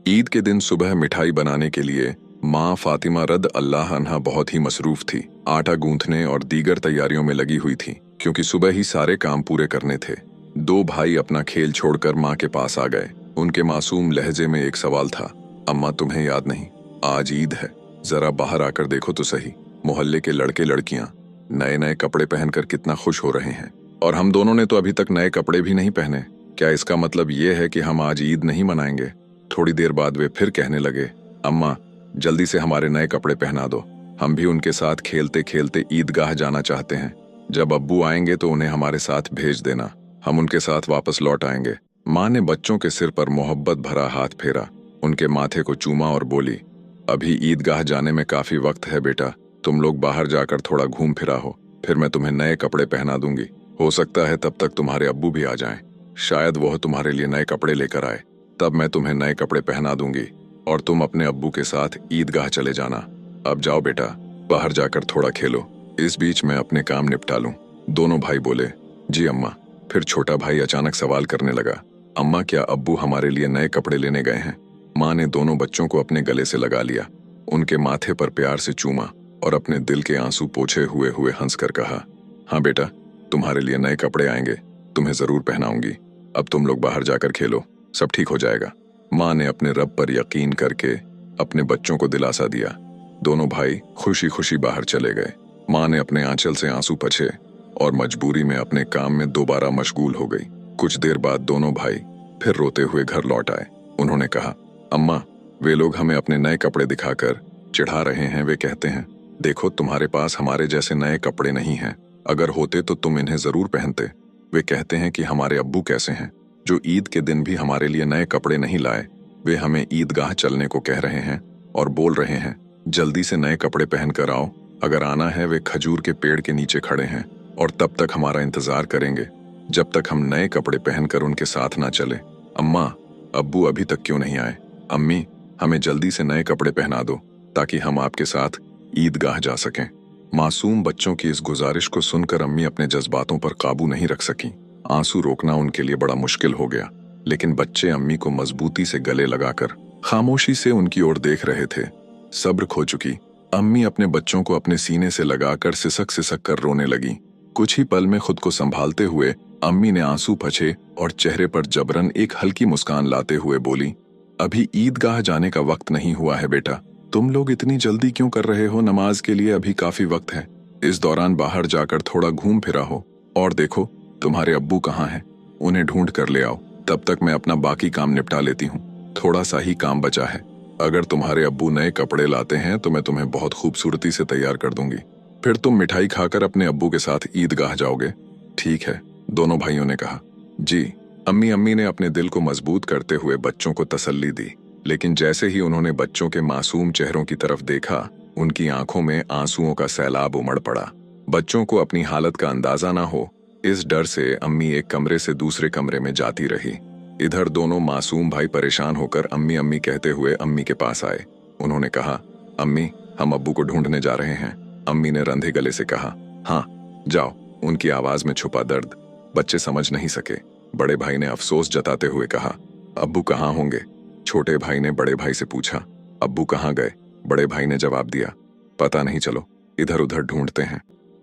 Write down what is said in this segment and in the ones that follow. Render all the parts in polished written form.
ईद के दिन सुबह मिठाई बनाने के लिए माँ फातिमा रद अल्लाह अन्हा बहुत ही मसरूफ थी। आटा गूंथने और दीगर तैयारियों में लगी हुई थी क्योंकि सुबह ही सारे काम पूरे करने थे। दो भाई अपना खेल छोड़कर माँ के पास आ गए। उनके मासूम लहजे में एक सवाल था, अम्मा तुम्हें याद नहीं, आज ईद है, जरा बाहर आकर देखो तो सही। मोहल्ले के लड़के लड़कियां नए नए कपड़े पहनकर कितना खुश हो रहे हैं और हम दोनों ने तो अभी तक नए कपड़े भी नहीं पहने। क्या इसका मतलब ये है कि हम आज ईद नहीं मनाएंगे? थोड़ी देर बाद वे फिर कहने लगे, अम्मा जल्दी से हमारे नए कपड़े पहना दो, हम भी उनके साथ खेलते खेलते ईदगाह जाना चाहते हैं। जब अब्बू आएंगे तो उन्हें हमारे साथ भेज देना, हम उनके साथ वापस लौट आएंगे। माँ ने बच्चों के सिर पर मोहब्बत भरा हाथ फेरा, उनके माथे को चूमा और बोली, अभी ईदगाह जाने में काफी वक्त है बेटा, तुम लोग बाहर जाकर थोड़ा घूम फिरा हो, फिर मैं तुम्हें नए कपड़े पहना दूंगी। हो सकता है तब तक तुम्हारे अब्बू भी आ जाएं, शायद वह तुम्हारे लिए नए कपड़े लेकर आए, तब मैं तुम्हें नए कपड़े पहना दूंगी और तुम अपने अब्बू के साथ ईदगाह चले जाना। अब जाओ बेटा, बाहर जाकर थोड़ा खेलो, इस बीच मैं अपने काम निपटा लूं। दोनों भाई बोले, जी अम्मा। फिर छोटा भाई अचानक सवाल करने लगा, अम्मा क्या अब्बू हमारे लिए नए कपड़े लेने गए हैं? माँ ने दोनों बच्चों को अपने गले से लगा लिया, उनके माथे पर प्यार से चूमा और अपने दिल के आंसू पोंछे हुए हुए हंसकर कहा, हाँ बेटा, तुम्हारे लिए नए कपड़े आएंगे, तुम्हें जरूर पहनाऊंगी। अब तुम लोग बाहर जाकर खेलो, सब ठीक हो जाएगा। माँ ने अपने रब पर यकीन करके अपने बच्चों को दिलासा दिया। दोनों भाई खुशी खुशी बाहर चले गए। माँ ने अपने आंचल से आंसू पोंछे और मजबूरी में अपने काम में दोबारा मशगूल हो गई। कुछ देर बाद दोनों भाई फिर रोते हुए घर लौट आए। उन्होंने कहा, अम्मा वे लोग हमें अपने नए कपड़े दिखाकर चिढ़ा रहे हैं। वे कहते हैं, देखो तुम्हारे पास हमारे जैसे नए कपड़े नहीं हैं, अगर होते तो तुम इन्हें जरूर पहनते। वे कहते हैं कि हमारे अब्बू कैसे हैं, जो ईद के दिन भी हमारे लिए नए कपड़े नहीं लाए। वे हमें ईदगाह चलने को कह रहे हैं और बोल रहे हैं, जल्दी से नए कपड़े पहन कर आओ। अगर आना है वे खजूर के पेड़ के नीचे खड़े हैं और तब तक हमारा इंतजार करेंगे जब तक हम नए कपड़े पहनकर उनके साथ ना चले। अम्मा अब्बू अभी तक क्यों नहीं आए? अम्मी हमें जल्दी से नए कपड़े पहना दो ताकि हम आपके साथ ईदगाह जा सकें। मासूम बच्चों की इस गुजारिश को सुनकर अम्मी अपने जज्बातों पर काबू नहीं रख सकी। आंसू रोकना उनके लिए बड़ा मुश्किल हो गया, लेकिन बच्चे अम्मी को मजबूती से गले लगाकर खामोशी से उनकी ओर देख रहे थे। सब्र खो चुकी अम्मी अपने बच्चों को अपने सीने से लगाकर सिसक सिसक कर रोने लगी। कुछ ही पल में खुद को संभालते हुए अम्मी ने आंसू पोंछे और चेहरे पर जबरन एक हल्की मुस्कान लाते हुए बोली, अभी ईदगाह जाने का वक्त नहीं हुआ है बेटा, तुम लोग इतनी जल्दी क्यों कर रहे हो? नमाज के लिए अभी काफी वक्त है। इस दौरान बाहर जाकर थोड़ा घूम फिरा हो और देखो तुम्हारे अब्बू कहाँ हैं, उन्हें ढूंढ कर ले आओ। तब तक मैं अपना बाकी काम निपटा लेती हूँ, थोड़ा सा ही काम बचा है। अगर तुम्हारे अब्बू नए कपड़े लाते हैं तो मैं तुम्हें बहुत खूबसूरती से तैयार कर दूंगी, फिर तुम मिठाई खाकर अपने अब्बू के साथ ईदगाह जाओगे। ठीक है, दोनों भाइयों ने कहा। जी अम्मी ने अपने दिल को मजबूत करते हुए बच्चों को तसल्ली दी, लेकिन जैसे ही उन्होंने बच्चों के मासूम चेहरों की तरफ देखा, उनकी आंखों में आंसुओं का सैलाब उमड़ पड़ा। बच्चों को अपनी हालत का अंदाजा ना हो, इस डर से अम्मी एक कमरे से दूसरे कमरे में जाती रही। इधर दोनों मासूम भाई परेशान होकर अम्मी अम्मी कहते हुए अम्मी के पास आए। उन्होंने कहा, अम्मी हम अब्बू को ढूंढने जा रहे हैं। अम्मी ने रंधे गले से कहा, हाँ जाओ। उनकी आवाज में छुपा दर्द बच्चे समझ नहीं सके। बड़े भाई ने अफसोस जताते हुए कहा, अब्बू कहाँ होंगे? छोटे भाई ने बड़े भाई से पूछा, अब्बू कहाँ गए? बड़े भाई ने जवाब दिया, पता नहीं, चलो इधर उधर ढूंढते हैं।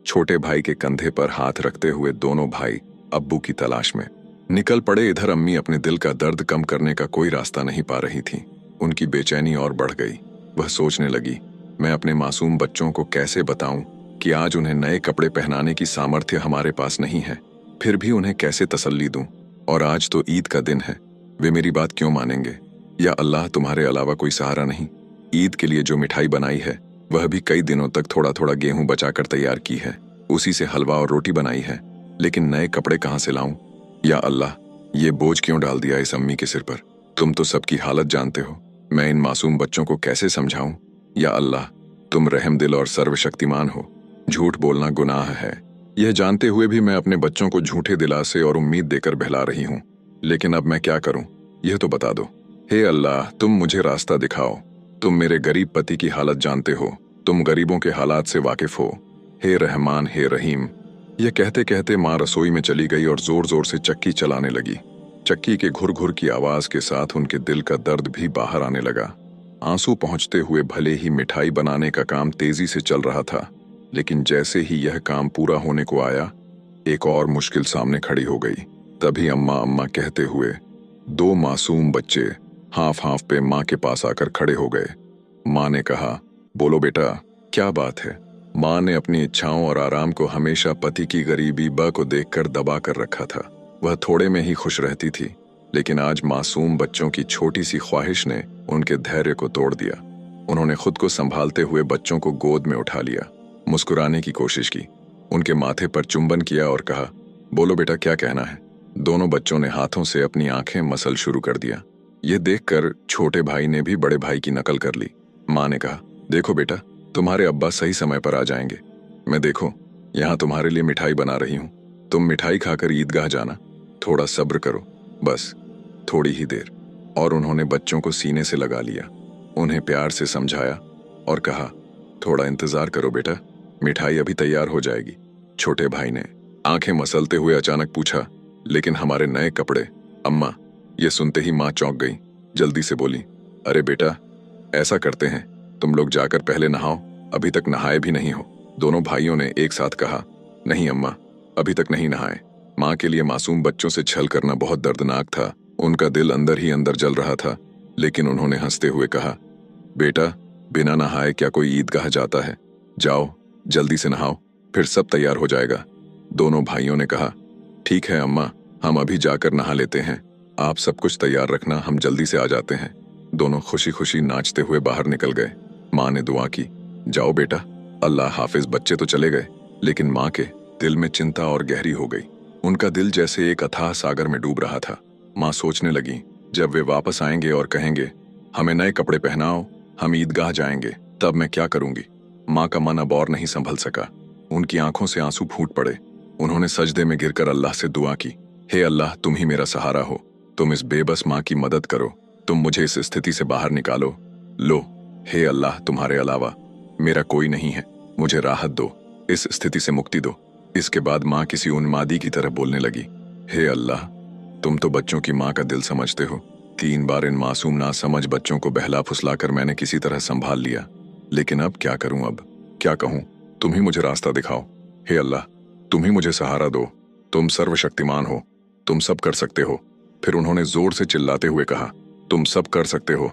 छोटे भाई के कंधे पर हाथ रखते हुए दोनों भाई अब्बू की तलाश में निकल पड़े। इधर अम्मी अपने दिल का दर्द कम करने का कोई रास्ता नहीं पा रही थी। उनकी बेचैनी और बढ़ गई। वह सोचने लगी, मैं अपने मासूम बच्चों को कैसे बताऊं कि आज उन्हें नए कपड़े पहनाने की सामर्थ्य हमारे पास नहीं है, फिर भी उन्हें कैसे तसल्ली दूं? और आज तो ईद का दिन है, वे मेरी बात क्यों मानेंगे? या अल्लाह तुम्हारे अलावा कोई सहारा नहीं? ईद के लिए जो मिठाई बनाई है वह भी कई दिनों तक थोड़ा थोड़ा गेहूं बचाकर तैयार की है, उसी से हलवा और रोटी बनाई है, लेकिन नए कपड़े कहाँ से लाऊं? या अल्लाह, ये बोझ क्यों डाल दिया इस अम्मी के सिर पर? तुम तो सबकी हालत जानते हो, मैं इन मासूम बच्चों को कैसे समझाऊं? या अल्लाह, तुम रहम दिल और सर्वशक्तिमान हो, झूठ बोलना गुनाह है, यह जानते हुए भी मैं अपने बच्चों को झूठे दिलासे और उम्मीद देकर बहला रही हूँ, लेकिन अब मैं क्या करूं? यह तो बता दो। हे अल्लाह, तुम मुझे रास्ता दिखाओ। तुम मेरे गरीब पति की हालत जानते हो, तुम गरीबों के हालात से वाकिफ हो। हे रहमान, हे रहीम। यह कहते कहते माँ रसोई में चली गई और जोर जोर से चक्की चलाने लगी। चक्की के घुर घुर की आवाज के साथ उनके दिल का दर्द भी बाहर आने लगा। आंसू पहुंचते हुए भले ही मिठाई बनाने का काम तेजी से चल रहा था, लेकिन जैसे ही यह काम पूरा होने को आया, एक और मुश्किल सामने खड़ी हो गई। तभी अम्मा अम्मा कहते हुए दो मासूम बच्चे हाफ हाफ पे माँ के पास आकर खड़े हो गए। माँ ने कहा, बोलो बेटा, क्या बात है? माँ ने अपनी इच्छाओं और आराम को हमेशा पति की गरीबी ब को देखकर दबा कर रखा था। वह थोड़े में ही खुश रहती थी, लेकिन आज मासूम बच्चों की छोटी सी ख्वाहिश ने उनके धैर्य को तोड़ दिया। उन्होंने खुद को संभालते हुए बच्चों को गोद में उठा लिया, मुस्कुराने की कोशिश की, उनके माथे पर चुंबन किया और कहा, बोलो बेटा, क्या कहना है? दोनों बच्चों ने हाथों से अपनी आंखें मसल शुरू कर दिया। यह देखकर छोटे भाई ने भी बड़े भाई की नकल कर ली। माँ ने कहा, देखो बेटा, तुम्हारे अब्बा सही समय पर आ जाएंगे। मैं देखो यहाँ तुम्हारे लिए मिठाई बना रही हूँ, तुम मिठाई खाकर ईदगाह जाना। थोड़ा सब्र करो, बस थोड़ी ही देर। और उन्होंने बच्चों को सीने से लगा लिया, उन्हें प्यार से समझाया और कहा, थोड़ा इंतजार करो बेटा, मिठाई अभी तैयार हो जाएगी। छोटे भाई ने आंखें मसलते हुए अचानक पूछा, लेकिन हमारे नए कपड़े? अम्मा, ये सुनते ही माँ चौंक गई। जल्दी से बोली, अरे बेटा, ऐसा करते हैं, तुम लोग जाकर पहले नहाओ, अभी तक नहाए भी नहीं हो। दोनों भाइयों ने एक साथ कहा, नहीं अम्मा, अभी तक नहीं नहाए। माँ के लिए मासूम बच्चों से छल करना बहुत दर्दनाक था। उनका दिल अंदर ही अंदर जल रहा था, लेकिन उन्होंने हंसते हुए कहा, बेटा, बिना नहाए क्या कोई ईदगाह जाता है? जाओ जल्दी से नहाओ, फिर सब तैयार हो जाएगा। दोनों भाइयों ने कहा, ठीक है अम्मा, हम अभी जाकर नहा लेते हैं, आप सब कुछ तैयार रखना, हम जल्दी से आ जाते हैं। दोनों खुशी खुशी नाचते हुए बाहर निकल गए। माँ ने दुआ की, जाओ बेटा, अल्लाह हाफिज। बच्चे तो चले गए, लेकिन माँ के दिल में चिंता और गहरी हो गई। उनका दिल जैसे एक अथाह सागर में डूब रहा था। माँ सोचने लगी, जब वे वापस आएंगे और कहेंगे, हमें नए कपड़े पहनाओ, हम ईदगाह जाएंगे, तब मैं क्या करूंगी? माँ का मन अब और नहीं संभल सका। उनकी आंखों से आंसू फूट पड़े। उन्होंने सजदे में गिरकर अल्लाह से दुआ की, हे अल्लाह, तुम ही मेरा सहारा हो, तुम इस बेबस माँ की मदद करो, तुम मुझे इस स्थिति से बाहर निकालो। लो, हे अल्लाह, तुम्हारे अलावा मेरा कोई नहीं है, मुझे राहत दो, इस स्थिति से मुक्ति दो। इसके बाद माँ किसी उन्मादी की तरह बोलने लगी, हे अल्लाह, तुम तो बच्चों की माँ का दिल समझते हो। 3 बार इन मासूम नासमझ बच्चों को बहला फुसलाकर मैंने किसी तरह संभाल लिया, लेकिन अब क्या करूं? अब क्या कहूं? तुम ही मुझे रास्ता दिखाओ। हे अल्लाह, तुम ही मुझे सहारा दो, तुम सर्वशक्तिमान हो, तुम सब कर सकते हो। फिर उन्होंने जोर से चिल्लाते हुए कहा, तुम सब कर सकते हो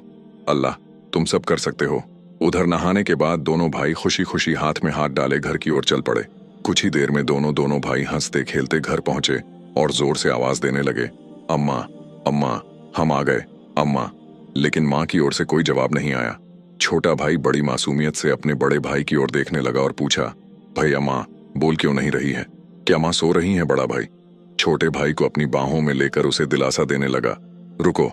अल्लाह, तुम सब कर सकते हो। उधर नहाने के बाद दोनों भाई खुशी खुशी हाथ में हाथ डाले घर की ओर चल पड़े। कुछ ही देर में दोनों भाई हंसते खेलते घर पहुंचे और जोर से आवाज देने लगे, अम्मा अम्मा, हम आ गए अम्मा। लेकिन माँ की ओर से कोई जवाब नहीं आया। छोटा भाई बड़ी मासूमियत से अपने बड़े भाई की ओर देखने लगा और पूछा, भैया माँ बोल क्यों नहीं रही है? क्या माँ सो रही है? बड़ा भाई छोटे भाई को अपनी बाहों में लेकर उसे दिलासा देने लगा, रुको,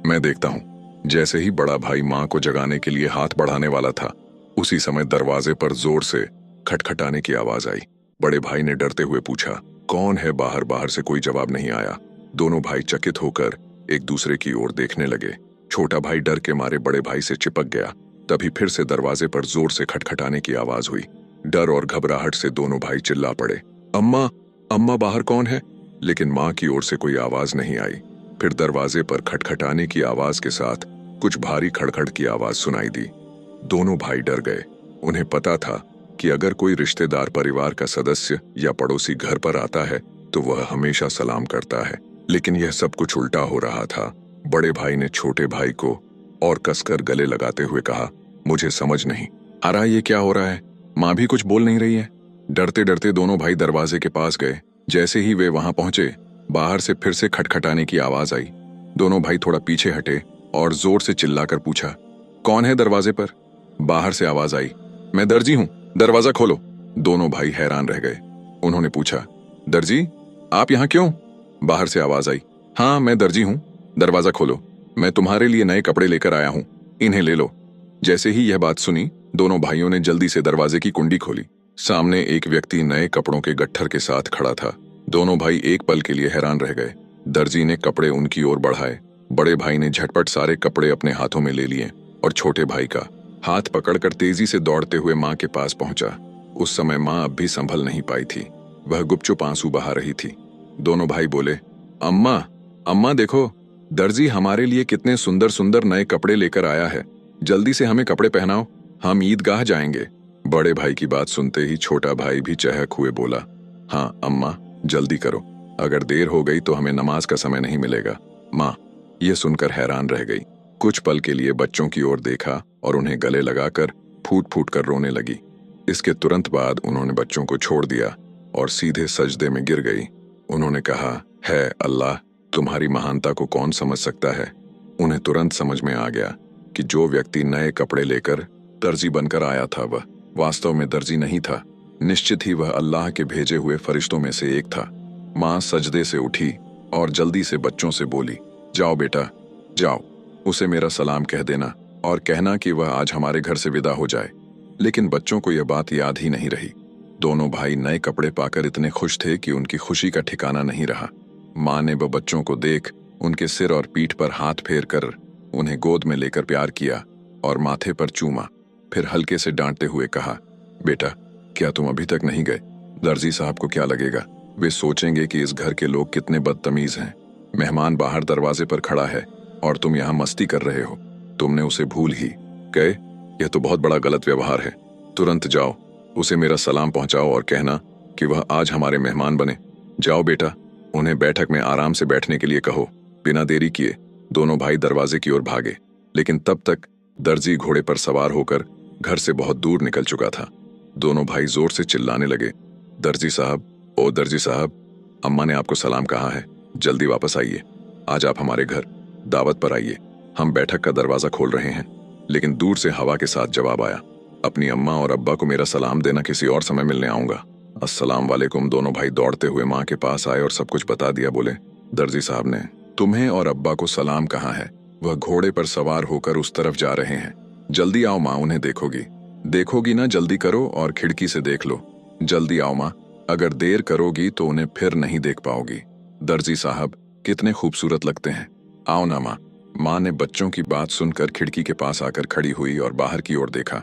मैं देखता हूँ। जैसे ही बड़ा भाई माँ को जगाने के लिए हाथ बढ़ाने वाला था, उसी समय दरवाजे पर जोर से खटखटाने की आवाज आई। बड़े भाई ने डरते हुए पूछा, कौन है बाहर? बाहर से कोई जवाब नहीं आया। दोनों भाई चकित होकर एक दूसरे की ओर देखने लगे। छोटा भाई डर के मारे बड़े भाई से चिपक गया। तभी फिर से दरवाजे पर जोर से खटखटाने की आवाज हुई। डर और घबराहट से दोनों भाई चिल्ला पड़े, अम्मा अम्मा, बाहर कौन है? लेकिन माँ की ओर से कोई आवाज नहीं आई। फिर दरवाजे पर खटखटाने की आवाज के साथ कुछ भारी खड़खड़ की आवाज सुनाई दी। दोनों भाई डर गए। उन्हें पता था कि अगर कोई रिश्तेदार, परिवार का सदस्य या पड़ोसी घर पर आता है तो वह हमेशा सलाम करता है, लेकिन यह सब कुछ उल्टा हो रहा था। बड़े भाई ने छोटे भाई को और कसकर गले लगाते हुए कहा, मुझे समझ नहीं आ रहा ये क्या हो रहा है, माँ भी कुछ बोल नहीं रही है। डरते डरते दोनों भाई दरवाजे के पास गए। जैसे ही वे वहां पहुंचे, बाहर से फिर से खटखटाने की आवाज आई। दोनों भाई थोड़ा पीछे हटे और जोर से चिल्लाकर पूछा, कौन है दरवाजे पर? बाहर से आवाज आई, मैं दर्जी हूं, दरवाजा खोलो। दोनों भाई हैरान रह गए। उन्होंने पूछा, दर्जी, आप यहाँ क्यों? बाहर से आवाज आई, हाँ मैं दर्जी हूं, दरवाजा खोलो, मैं तुम्हारे लिए नए कपड़े लेकर आया हूं, इन्हें ले लो। जैसे ही यह बात सुनी, दोनों भाइयों ने जल्दी से दरवाजे की कुंडी खोली। सामने एक व्यक्ति नए कपड़ों के गट्ठर के साथ खड़ा था। दोनों भाई एक पल के लिए हैरान रह गए। दर्जी ने कपड़े उनकी ओर बढ़ाए। बड़े भाई ने झटपट सारे कपड़े अपने हाथों में ले लिए और छोटे भाई का हाथ पकड़कर तेजी से दौड़ते हुए माँ के पास पहुंचा। उस समय माँ अब भी संभल नहीं पाई थी, वह गुपचुप आंसू बहा रही थी। दोनों भाई बोले, अम्मा अम्मा देखो, दर्जी हमारे लिए कितने सुंदर सुंदर नए कपड़े लेकर आया है। जल्दी से हमें कपड़े पहनाओ, हम ईदगाह जाएंगे। बड़े भाई की बात सुनते ही छोटा भाई भी चहक हुए बोला, हाँ अम्मा, जल्दी करो, अगर देर हो गई तो हमें नमाज का समय नहीं मिलेगा। माँ यह सुनकर हैरान रह गई। कुछ पल के लिए बच्चों की ओर देखा और उन्हें गले लगाकर फूट फूट कर रोने लगी। इसके तुरंत बाद उन्होंने बच्चों को छोड़ दिया और सीधे सजदे में गिर गई। उन्होंने कहा, है अल्लाह, तुम्हारी महानता को कौन समझ सकता है। उन्हें तुरंत समझ में आ गया कि जो व्यक्ति नए कपड़े लेकर दर्जी बनकर आया था वह वास्तव में दर्जी नहीं था। निश्चित ही वह अल्लाह के भेजे हुए फरिश्तों में से एक था। माँ सजदे से उठी और जल्दी से बच्चों से बोली, जाओ बेटा, जाओ, उसे मेरा सलाम कह देना और कहना कि वह आज हमारे घर से विदा हो जाए। लेकिन बच्चों को यह बात याद ही नहीं रही। दोनों भाई नए कपड़े पाकर इतने खुश थे कि उनकी खुशी का ठिकाना नहीं रहा। माँ ने बच्चों को देख उनके सिर और पीठ पर हाथ फेर कर उन्हें गोद में लेकर प्यार किया और माथे पर चूमा। फिर हल्के से डांटते हुए कहा, बेटा, क्या तुम अभी तक नहीं गए? दर्जी साहब को क्या लगेगा? वे सोचेंगे कि इस घर के लोग कितने बदतमीज हैं। मेहमान बाहर दरवाजे पर खड़ा है और तुम यहाँ मस्ती कर रहे हो। तुमने उसे भूल ही गए। यह तो बहुत बड़ा गलत व्यवहार है। तुरंत जाओ, उसे मेरा सलाम पहुंचाओ और कहना कि वह आज हमारे मेहमान बने। जाओ बेटा, उन्हें बैठक में आराम से बैठने के लिए कहो। बिना देरी किए दोनों भाई दरवाजे की ओर भागे, लेकिन तब तक दर्जी घोड़े पर सवार होकर घर से बहुत दूर निकल चुका था। दोनों भाई जोर से चिल्लाने लगे, दर्जी साहब, ओ दर्जी साहब, अम्मा ने आपको सलाम कहा है, जल्दी वापस आइए। आज आप हमारे घर दावत पर आइए। हम बैठक का दरवाजा खोल रहे हैं। लेकिन दूर से हवा के साथ जवाब आया, अपनी अम्मा और अब्बा को मेरा सलाम देना, किसी और समय मिलने आऊंगा। अस्सलाम वालेकुम। दोनों भाई दौड़ते हुए माँ के पास आए और सब कुछ बता दिया। बोले, दर्जी साहब ने तुम्हें और अब्बा को सलाम कहा है। वह घोड़े पर सवार होकर उस तरफ जा रहे हैं। जल्दी आओ माँ, उन्हें देखोगी ना, जल्दी करो और खिड़की से देख लो। जल्दी आओ माँ, अगर देर करोगी तो उन्हें फिर नहीं देख पाओगी। दर्जी साहब कितने खूबसूरत लगते हैं, आओ ना माँ। माँ ने बच्चों की बात सुनकर खिड़की के पास आकर खड़ी हुई और बाहर की ओर देखा।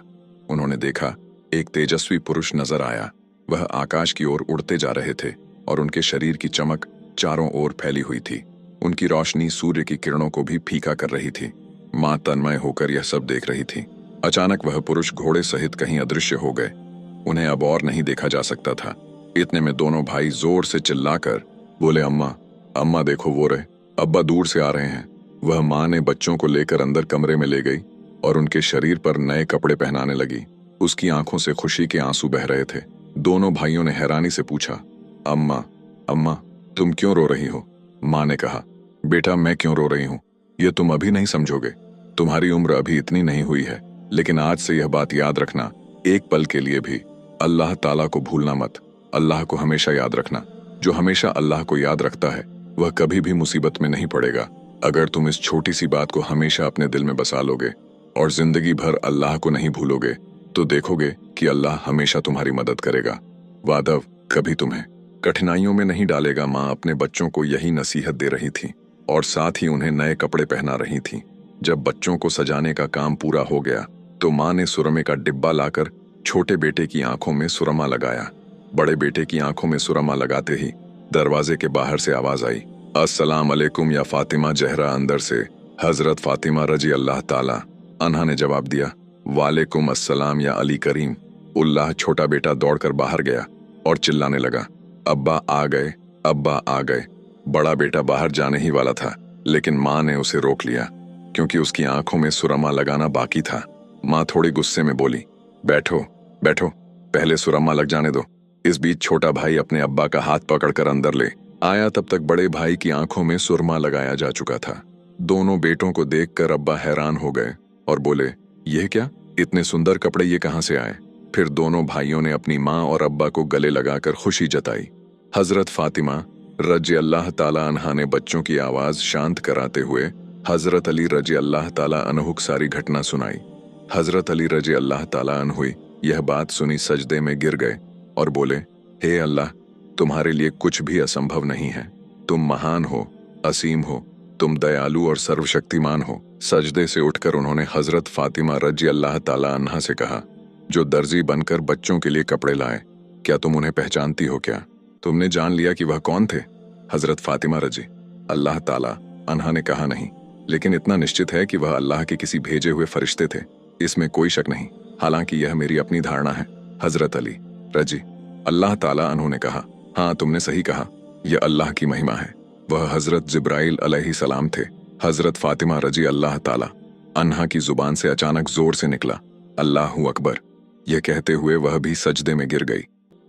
उन्होंने देखा एक तेजस्वी पुरुष नजर आया। वह आकाश की ओर उड़ते जा रहे थे और उनके शरीर की चमक चारों ओर फैली हुई थी। उनकी रोशनी सूर्य की किरणों को भी फीका कर रही थी। माँ तन्मय होकर यह सब देख रही थी। अचानक वह पुरुष घोड़े सहित कहीं अदृश्य हो गए। उन्हें अब और नहीं देखा जा सकता था। इतने में दोनों भाई जोर से चिल्लाकर बोले, अम्मा, अम्मा देखो वो रहे, अब्बा दूर से आ रहे हैं। वह माँ ने बच्चों को लेकर अंदर कमरे में ले गई और उनके शरीर पर नए कपड़े पहनाने लगी। उसकी आंखों से खुशी के आंसू बह रहे थे। दोनों भाइयों ने हैरानी से पूछा, अम्मा, अम्मा, तुम क्यों रो रही हो? माँ ने कहा, बेटा, मैं क्यों रो रही हूँ ये तुम अभी नहीं समझोगे। तुम्हारी उम्र अभी इतनी नहीं हुई है, लेकिन आज से यह बात याद रखना, एक पल के लिए भी अल्लाह ताला को भूलना मत। अल्लाह को हमेशा याद रखना। जो हमेशा अल्लाह को याद रखता है वह कभी भी मुसीबत में नहीं पड़ेगा। अगर तुम इस छोटी सी बात को हमेशा अपने दिल में बसा लोगे और जिंदगी भर अल्लाह को नहीं भूलोगे तो देखोगे कि अल्लाह हमेशा तुम्हारी मदद करेगा। वादव कभी तुम्हें कठिनाइयों में नहीं डालेगा। माँ अपने बच्चों को यही नसीहत दे रही थी और साथ ही उन्हें नए कपड़े पहना रही थी। जब बच्चों को सजाने का काम पूरा हो गया तो माँ ने सुरमे का डिब्बा लाकर छोटे बेटे की आंखों में सुरमा लगाया। बड़े बेटे की आंखों में सुरमा लगाते ही दरवाजे के बाहर से आवाज आई, अस्सलाम अलैकुम या फातिमा जहरा। अंदर से हजरत फातिमा रजी अल्लाह ताला अन्हा ने जवाब दिया, वालेकुम अस्सलाम या अली करीम। उल्लाह छोटा बेटा दौड़कर बाहर गया और चिल्लाने लगा, अब्बा आ गए, अब्बा आ गए। बड़ा बेटा बाहर जाने ही वाला था, लेकिन माँ ने उसे रोक लिया क्योंकि उसकी आंखों में सुरमा लगाना बाकी था। माँ थोड़ी गुस्से में बोली, बैठो बैठो, पहले सुरमा लग जाने दो। इस बीच छोटा भाई अपने अब्बा का हाथ पकड़कर अंदर ले आया। तब तक बड़े भाई की आंखों में सुरमा लगाया जा चुका था। दोनों बेटों को देखकर अब्बा हैरान हो गए और बोले, यह क्या, इतने सुंदर कपड़े ये कहां से आए? फिर दोनों भाइयों ने अपनी माँ और अब्बा को गले लगाकर खुशी जताई। हजरत फातिमा रजी अल्लाह ताला अन्हा ने बच्चों की आवाज शांत कराते हुए हजरत अली रजी अल्लाह ताला अन्हु की सारी घटना सुनाई। हजरत अली रजी अल्लाह ताला अन्हु यह बात सुनी सजदे में गिर गए और बोले, हे अल्लाह, तुम्हारे लिए कुछ भी असंभव नहीं है। तुम महान हो, असीम हो, तुम दयालु और सर्वशक्तिमान हो। सजदे से उठकर उन्होंने हजरत फातिमा रजी अल्लाह ताला अन्हा से कहा, जो दर्जी बनकर बच्चों के लिए कपड़े लाए, क्या तुम उन्हें पहचानती हो? क्या तुमने जान लिया कि वह कौन थे? हजरत फातिमा रजी अल्लाह ताला अन्हा ने कहा, नहीं, लेकिन इतना निश्चित है कि वह अल्लाह के किसी भेजे हुए फरिश्ते थे, इसमें कोई शक नहीं, हालांकि यह मेरी अपनी धारणा है। हजरत अली रजी अल्लाह ताला अन्हु ने कहा, हाँ, तुमने सही कहा, यह अल्लाह की महिमा है। वह हजरत जिब्राइल अलैहिस्सलाम थे। हजरत फातिमा रजी अल्लाह ताला अन्हा की जुबान से अचानक जोर से निकला, अल्लाहु अकबर। यह कहते हुए वह भी सजदे में गिर गई।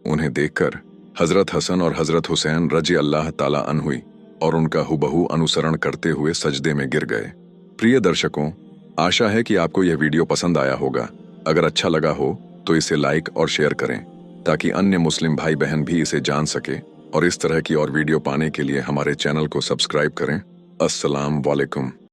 उन्हें देखकर हजरत हसन और हजरत हुसैन रजी अल्लाह ताला अन्हुई और उनका हुबहू अनुसरण करते हुए सजदे में गिर गए। प्रिय दर्शकों, आशा है कि आपको यह वीडियो पसंद आया होगा। अगर अच्छा लगा हो तो इसे लाइक और शेयर करें ताकि अन्य मुस्लिम भाई बहन भी इसे जान सके, और इस तरह की और वीडियो पाने के लिए हमारे चैनल को सब्सक्राइब करें। अस्सलाम वालेकुम।